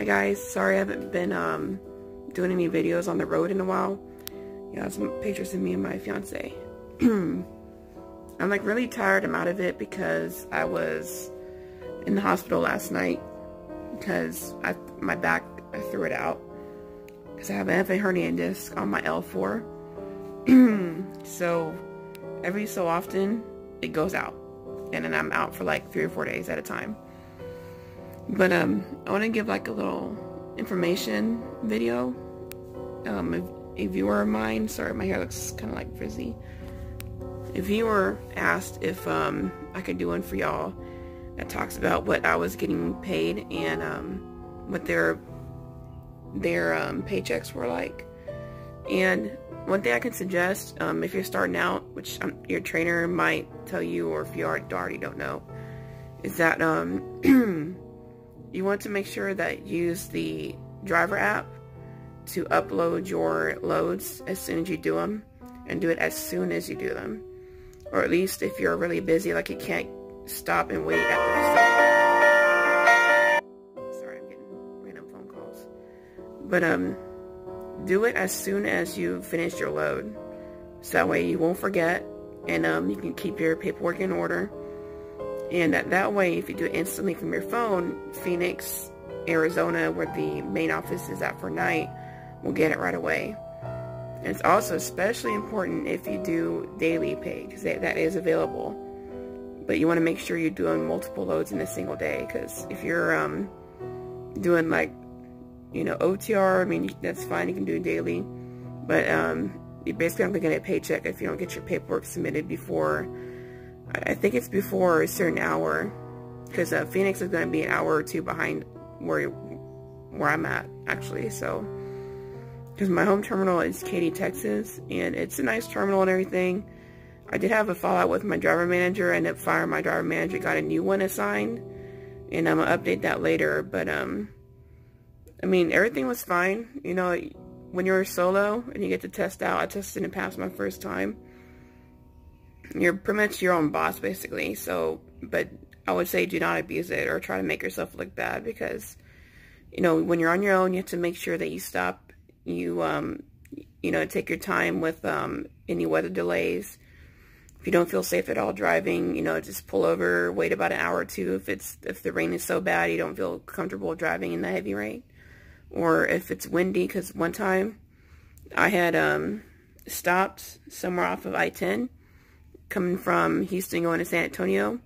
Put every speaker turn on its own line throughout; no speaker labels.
Hi guys, sorry I haven't been doing any videos on the road in a while. Yeah, some pictures of me and my fiance. I'm like really tired. I'm out of it because I was in the hospital last night because my back, I threw it out because I have a herniated disc on my L4. So every so often it goes out, and then I'm out for like 3 or 4 days at a time. But I want to give like a little information video. A viewer of mine, sorry my hair looks kind of like frizzy. A viewer asked if I could do one for y'all that talks about what I was getting paid and what their paychecks were like. And one thing I can suggest, if you're starting out, which your trainer might tell you, or if you already don't know, is that you want to make sure that you use the driver app to upload your loads as soon as you do them, and do it as soon as you do them. Or at least if you're really busy, like you can't stop and wait at the sorry, I'm getting random phone calls. But do it as soon as you finish your load, so that way you won't forget, and you can keep your paperwork in order. And that way, if you do it instantly from your phone, Phoenix, Arizona, where the main office is at for night, will get it right away. And it's also especially important if you do daily pay, because that is available. But you want to make sure you're doing multiple loads in a single day, because if you're doing like, you know, OTR, I mean, that's fine, you can do it daily. But you're basically not going to get a paycheck if you don't get your paperwork submitted before, I think it's before a certain hour, because Phoenix is going to be an hour or two behind where I'm at, actually. So, because my home terminal is Katy, Texas, and it's a nice terminal and everything. I did have a fallout with my driver manager. I ended up firing my driver manager, got a new one assigned, and I'm gonna update that later. But I mean, everything was fine. You know, when you're solo and you get to test out, I tested and passed my first time. You're pretty much your own boss, basically. So, but I would say do not abuse it or try to make yourself look bad, because, you know, when you're on your own, you have to make sure that you stop. You know, take your time with any weather delays. If you don't feel safe at all driving, you know, just pull over, wait about an hour or two. If the rain is so bad you don't feel comfortable driving in the heavy rain, or if it's windy. Because one time I had stopped somewhere off of I-10 coming from Houston going to San Antonio.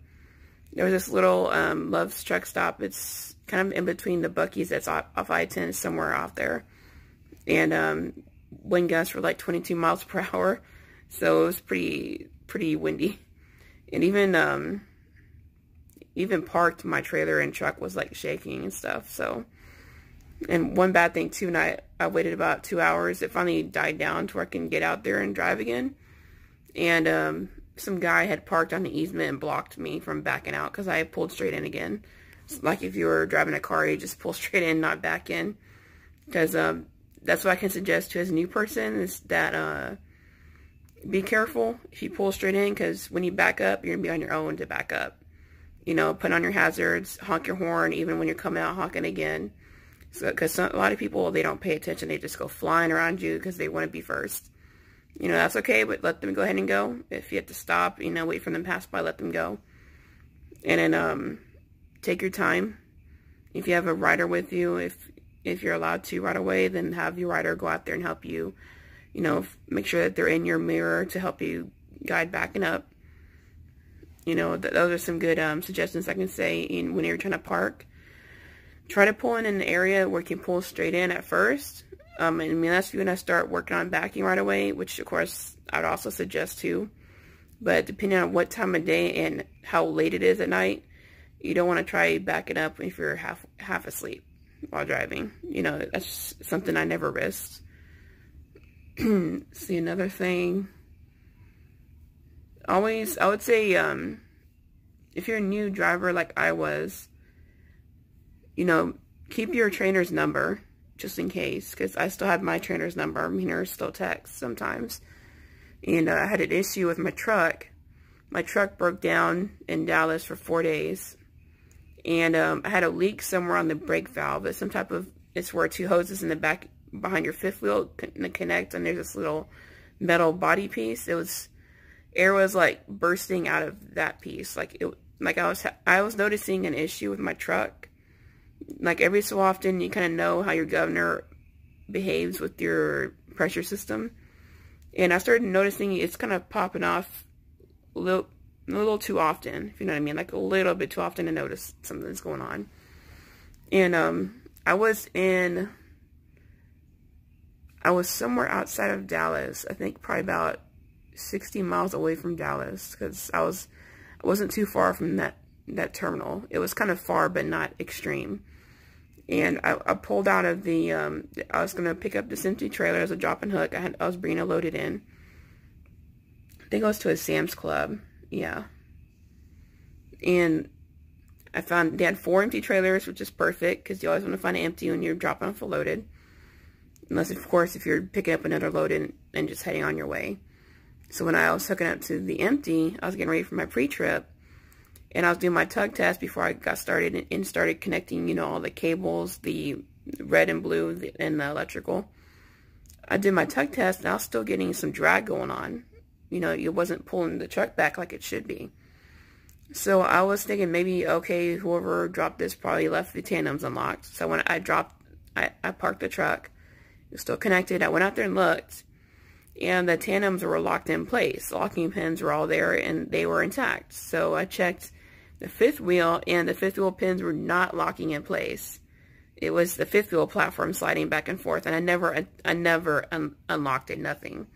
There was this little Love's truck stop. It's kind of in between the Buc-ee's that's off I-10, somewhere off there. And wind gusts were like 22 miles per hour. So it was pretty windy. And even parked, my trailer and truck was like shaking and stuff. So, and one bad thing too, and I waited about 2 hours. It finally died down to where I can get out there and drive again. And some guy had parked on the easement and blocked me from backing out because I pulled straight in again. It's like if you were driving a car, you just pull straight in, not back in. Because that's what I can suggest to as a new person, is that be careful if you pull straight in, because when you back up, you're going to be on your own to back up. You know, put on your hazards, honk your horn, even when you're coming out, honking again. So, because a lot of people, they don't pay attention. They just go flying around you because they want to be first. You know, that's okay, but let them go ahead and go. If you have to stop, you know, wait for them to pass by, let them go. And then take your time. If you have a rider with you, if you're allowed to right away, then have your rider go out there and help you. You know, make sure that they're in your mirror to help you guide backing up. You know, those are some good suggestions I can say when you're trying to park. Try to pull in an area where you can pull straight in at first. I mean, unless you're going to start working on backing right away, which of course I'd also suggest too. But depending on what time of day and how late it is at night, you don't want to try backing up if you're half asleep while driving. You know, that's something I never risked. See, another thing. Always, I would say, if you're a new driver like I was, you know, keep your trainer's number just in case, because I still have my trainer's number. I mean, or still text sometimes. And I had an issue with my truck. My truck broke down in Dallas for 4 days. And I had a leak somewhere on the brake valve. It's some type of, it's where two hoses in the back behind your fifth wheel connect, and there's this little metal body piece. Air was like bursting out of that piece. Like I was noticing an issue with my truck. Like every so often, you kind of know how your governor behaves with your pressure system. And I started noticing it's kind of popping off a little too often, if you know what I mean. Like a little bit too often to notice something's going on. And I was somewhere outside of Dallas. I think probably about 60 miles away from Dallas, because I wasn't too far from that terminal. It was kind of far, but not extreme. And I pulled out of the, I was going to pick up this empty trailer as a drop and hook. I was bringing it loaded in. I think I was to a Sam's Club. Yeah. And I found they had 4 empty trailers, which is perfect, because you always want to find it empty when you're dropping off a loaded. Unless, of course, if you're picking up another load and just heading on your way. So when I was hooking up to the empty, I was getting ready for my pre-trip. And I was doing my tug test before I got started and started connecting, you know, all the cables, the red and blue and the electrical. I did my tug test and I was still getting some drag going on. You know, it wasn't pulling the truck back like it should be. So I was thinking maybe, okay, whoever dropped this probably left the tandems unlocked. So when I parked the truck. It was still connected. I went out there and looked. And the tandems were locked in place. The locking pins were all there and they were intact. So I checked the fifth wheel, and the fifth wheel pins were not locking in place. It was the fifth wheel platform sliding back and forth, and I never unlocked it, nothing.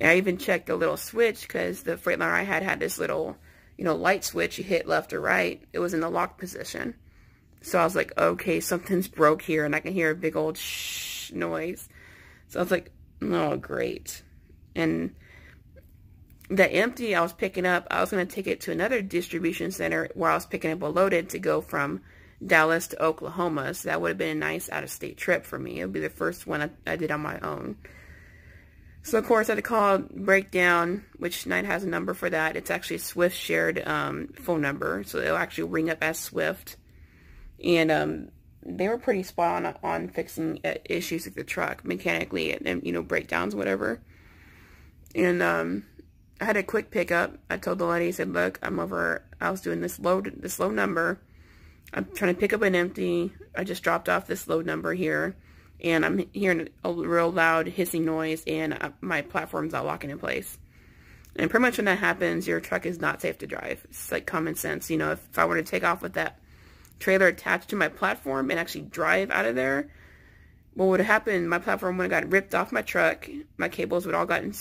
And I even checked the little switch, because the Freightliner I had this little, you know, light switch. You hit left or right. It was in the lock position. So I was like, okay, something's broke here, and I can hear a big old shh noise. So I was like, oh, great. And the empty I was picking up, I was going to take it to another distribution center where I was picking up a loaded to go from Dallas to Oklahoma. So that would have been a nice out-of-state trip for me. It would be the first one I did on my own. So, of course, I had to call Breakdown, which Knight has a number for that. It's actually a Swift shared phone number. So it'll actually ring up as Swift. And they were pretty spot on fixing issues with the truck mechanically and you know, breakdowns, whatever. And I had a quick pickup. I told the lady, I said, look, I was doing this low number. I'm trying to pick up an empty. I just dropped off this load number here, and I'm hearing a real loud hissing noise, and my platform's not locking in place. And pretty much when that happens, your truck is not safe to drive. It's like common sense. You know, if I were to take off with that trailer attached to my platform and actually drive out of there, what would have happened, my platform would have got ripped off my truck, my cables would all gotten,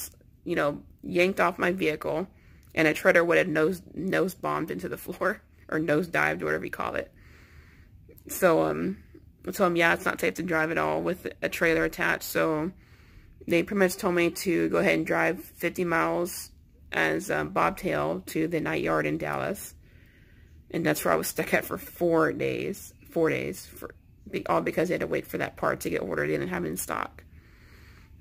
you know, yanked off my vehicle, and a treader would have nose bombed into the floor, or nose dived, whatever you call it. So I told them, yeah, it's not safe to drive at all with a trailer attached. So they pretty much told me to go ahead and drive 50 miles as bobtail to the night yard in Dallas. And that's where I was stuck at for 4 days. 4 days. All because they had to wait for that part to get ordered in and have it in stock.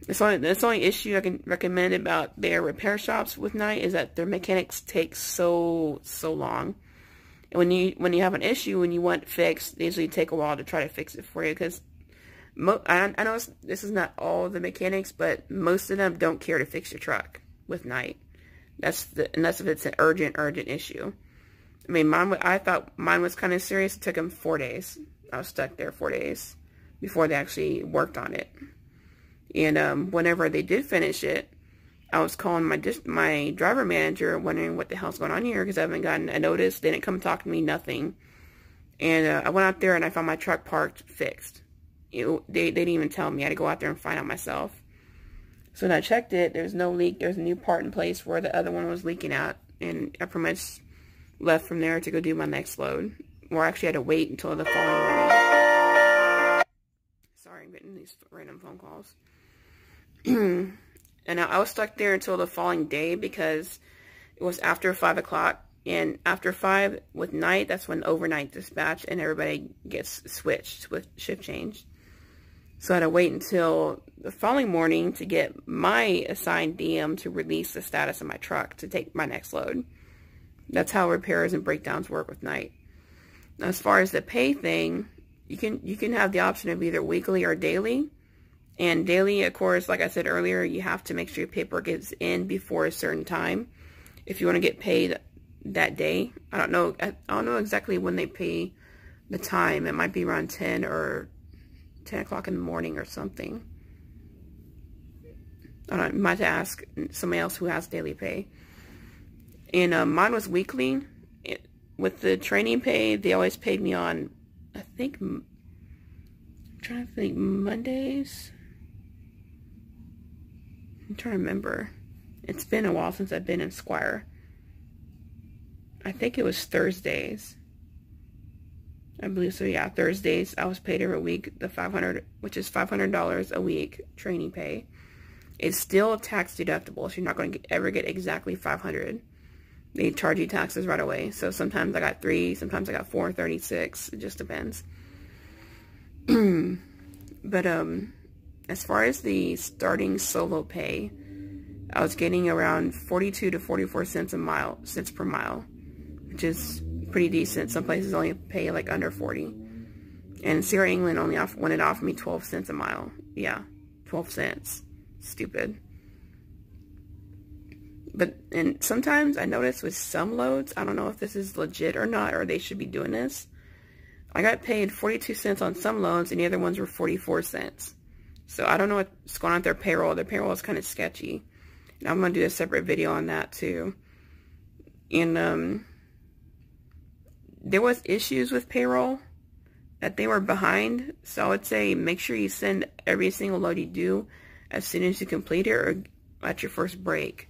That's the only issue I can recommend about their repair shops with Knight is that their mechanics take so long. And when you have an issue and you want it fixed, they usually take a while to try to fix it for you. Because I know this is not all the mechanics, but most of them don't care to fix your truck with Knight. Unless if it's an urgent issue. I mean, I thought mine was kind of serious. It took them 4 days. I was stuck there 4 days before they actually worked on it. And whenever they did finish it, I was calling my driver manager, wondering what the hell's going on here, because I haven't gotten a notice. They didn't come talk to me, nothing. And I went out there and I found my truck parked, fixed. They didn't even tell me. I had to go out there and find out myself. So when I checked it, there's no leak. There's a new part in place where the other one was leaking out. And I pretty much left from there to go do my next load. Or I actually had to wait until the following morning. Sorry, I'm getting these random phone calls. And I was stuck there until the following day because it was after 5 o'clock. And after 5 with Knight, that's when overnight dispatch and everybody gets switched with shift change. So I had to wait until the following morning to get my assigned DM to release the status of my truck to take my next load. That's how repairs and breakdowns work with Knight. As far as the pay thing, you can have the option of either weekly or daily. And daily, of course, like I said earlier, you have to make sure your paperwork is in before a certain time if you want to get paid that day. I don't know exactly when they pay the time. It might be around 10 or 10 o'clock in the morning or something. I don't know, you might have to ask somebody else who has daily pay. And mine was weekly. With the training pay, they always paid me on, I think, I'm trying to think, Mondays? I'm trying to remember. It's been a while since I've been in Squire. I think it was Thursdays. I believe so, yeah, Thursdays. I was paid every week, the $500, which is $500 a week training pay. It's still tax deductible, so you're not going to ever get exactly $500. They charge you taxes right away. So sometimes I got 3, sometimes I got 436. It just depends. But as far as the starting solo pay, I was getting around 42 to 44 cents per mile, which is pretty decent. Some places only pay like under 40. And Sierra England only wanted to offer me 12 cents a mile. Yeah, 12 cents. Stupid. And sometimes I notice with some loads, I don't know if this is legit or not, or they should be doing this. I got paid 42 cents on some loads, and the other ones were 44 cents. So I don't know what's going on with their payroll. Their payroll is kind of sketchy. And I'm going to do a separate video on that too. And there was issues with payroll that they were behind. So I would say make sure you send every single load you do as soon as you complete it or at your first break.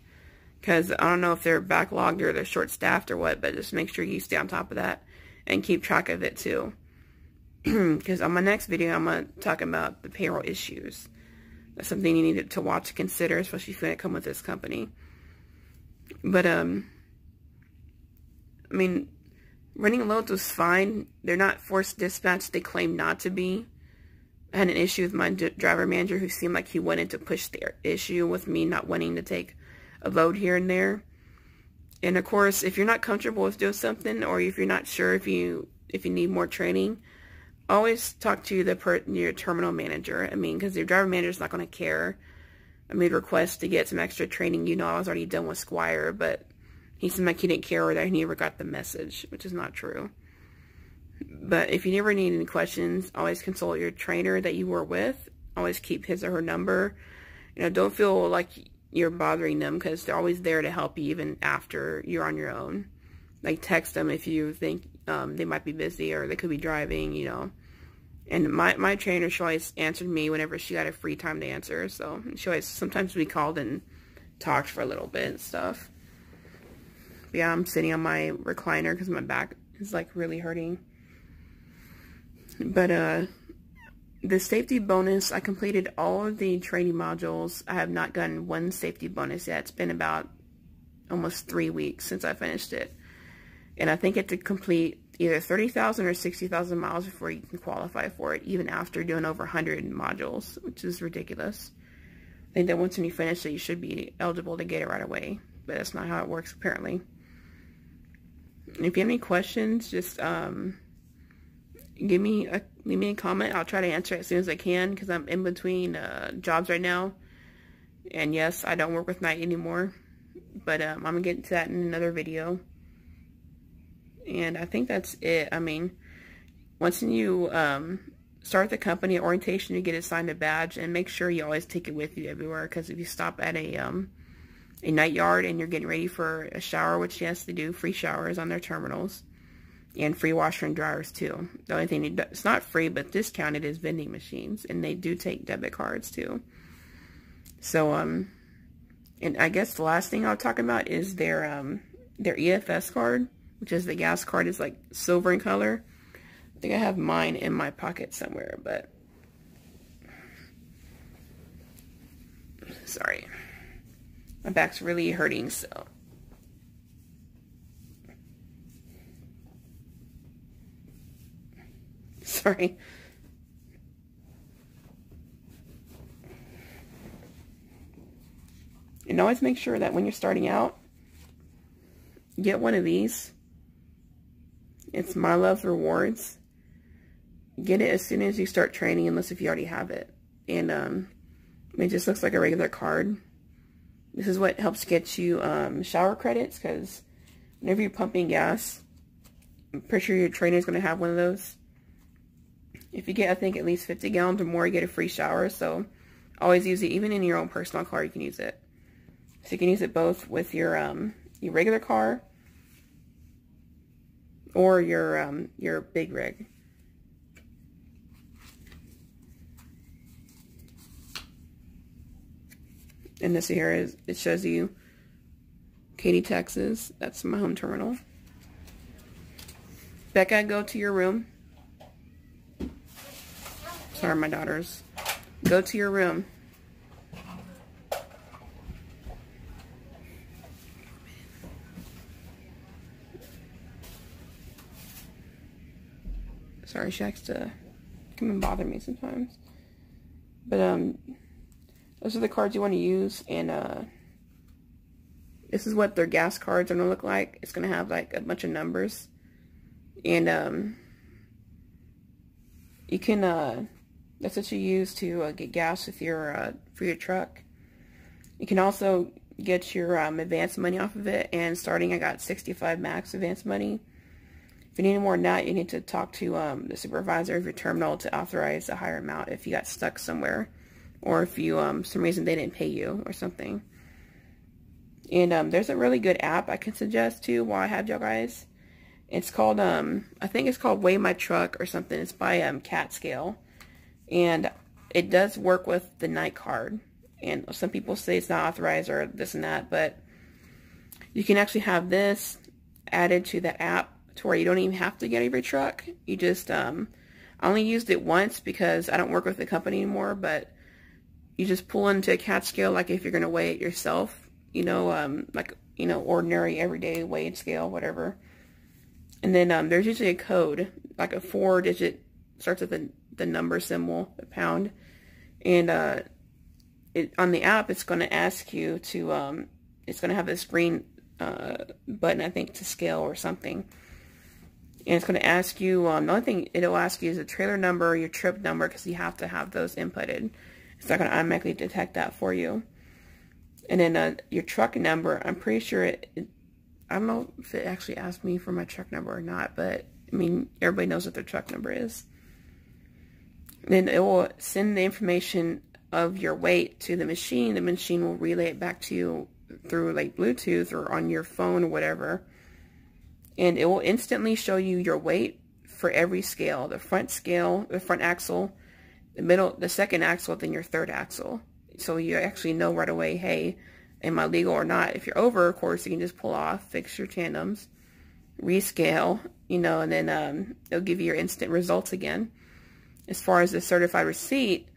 Because I don't know if they're backlogged or they're short-staffed or what, but just make sure you stay on top of that and keep track of it too. Because on my next video, I'm going to talk about the payroll issues. That's something you need to watch and consider, especially if you come with this company. But, I mean, running loads was fine. They're not forced dispatch. They claim not to be. I had an issue with my driver manager who seemed like he wanted to push their issue with me not wanting to take a load here and there. And of course, if you're not comfortable with doing something, or if you're not sure if you need more training, always talk to your terminal manager. I mean, because your driver manager is not going to care. I made requests to get some extra training. You know, I was already done with Squire, but he seemed like he didn't care or that he never got the message, which is not true. But if you never need any questions, always consult your trainer that you were with. Always keep his or her number. You know, don't feel like you're bothering them, because they're always there to help you even after you're on your own. Like, text them if you think they might be busy or they could be driving, you know. And my trainer, she always answered me whenever she got a free time to answer. So she always, sometimes we called and talked for a little bit and stuff. But yeah, I'm sitting on my recliner because my back is like really hurting. But the safety bonus, I completed all of the training modules. I have not gotten one safety bonus yet. It's been about almost 3 weeks since I finished it. And I think it to complete either 30,000 or 60,000 miles before you can qualify for it, even after doing over 100 modules, which is ridiculous. I think that once you finish it, you should be eligible to get it right away. But that's not how it works, apparently. And if you have any questions, just leave me a comment. I'll try to answer it as soon as I can, because I'm in between jobs right now. And yes, I don't work with night anymore, but I'm gonna get into that in another video. And I think that's it. I mean, once you start the company orientation, you get assigned a badge, and make sure you always take it with you everywhere, because if you stop at a night yard and you're getting ready for a shower, which yes, they do free showers on their terminals. And free washer and dryers too. The only thing, it's not free, but discounted, is vending machines. And they do take debit cards too. So, and I guess the last thing I'll talk about is their EFS card, which is the gas card. Is like silver in color. I think I have mine in my pocket somewhere, but sorry. My back's really hurting, so. Sorry. And always make sure that when you're starting out, get one of these. It's My Love's Rewards. Get it as soon as you start training, unless if you already have it. And it just looks like a regular card. This is what helps get you shower credits, because whenever you're pumping gas, I'm pretty sure your trainer is going to have one of those. If you get, I think, at least 50 gallons or more, you get a free shower. So always use it. Even in your own personal car, you can use it. So you can use it both with your regular car or your big rig. And this here is, it shows you Katy, Texas. That's my home terminal. Becca, go to your room. Sorry, my daughters. Go to your room. Sorry, she likes to come and bother me sometimes. But, those are the cards you want to use, and this is what their gas cards are going to look like. It's going to have like a bunch of numbers, and you can that's what you use to get gas with your for your truck. You can also get your advance money off of it, and starting I got 65 max advance money. If you need more than that, you need to talk to the supervisor of your terminal to authorize a higher amount if you got stuck somewhere. Or if you, some reason they didn't pay you or something. And there's a really good app I can suggest too while I have y'all guys. It's called, I think it's called Weigh My Truck or something. It's by Cat Scale. And it does work with the night card. And some people say it's not authorized or this and that. But you can actually have this added to the app to where you don't even have to get every truck. You just, I only used it once because I don't work with the company anymore. But you just pull into a Cat Scale, like if you're going to weigh it yourself, you know, like, you know, ordinary, everyday weighed scale, whatever. And then there's usually a code, like a 4-digit, starts with the number symbol, the pound. And on the app, it's going to ask you to, it's going to have this green button, I think, to scale or something. And it's going to ask you, the only thing it'll ask you is the trailer number, your trip number, because you have to have those inputted. It's not going to automatically detect that for you. And then your truck number, I'm pretty sure I don't know if it actually asked me for my truck number or not, but I mean, everybody knows what their truck number is. And then it will send the information of your weight to the machine. The machine will relay it back to you through like Bluetooth or on your phone or whatever. And it will instantly show you your weight for every scale. The front scale, the front axle, the second axle, then your third axle. So you actually know right away, hey, am I legal or not? If you're over, of course, you can just pull off, fix your tandems, rescale, you know, and then it'll give you your instant results again. As far as the certified receipt,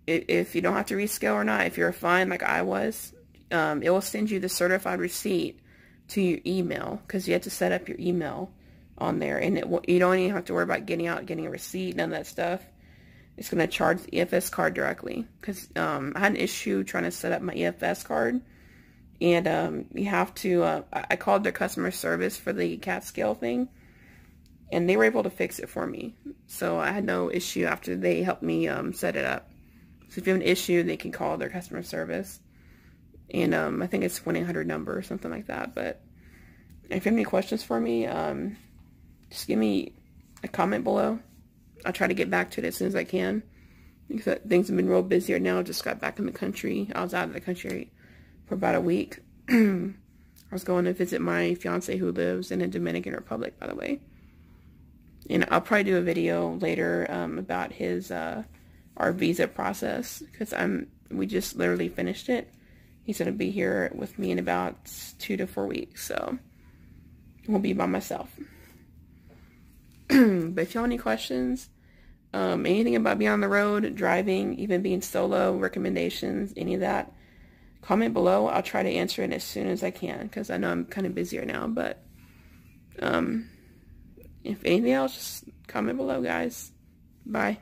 if you don't have to rescale or not, if you're fine like I was, it will send you the certified receipt to your email, because you have to set up your email on there, and you don't even have to worry about getting a receipt, none of that stuff. It's going to charge the EFS card directly, because I had an issue trying to set up my EFS card, and you have to, I called their customer service for the Cat Scale thing, and they were able to fix it for me. So I had no issue after they helped me set it up. So if you have an issue, they can call their customer service, and I think it's 1-800 number or something like that. But if you have any questions for me, just give me a comment below. I'll try to get back to it as soon as I can, because things have been real busy right now. I just got back in the country. I was out of the country for about a week. I was going to visit my fiance who lives in the Dominican Republic, by the way. And I'll probably do a video later about his our visa process, because we just literally finished it. He's going to be here with me in about 2 to 4 weeks, so I won't be by myself. But if you have any questions, anything about being on the road, driving, even being solo, recommendations, any of that, comment below. I'll try to answer it as soon as I can, because I know I'm kind of busier now. But if anything else, just comment below, guys. Bye.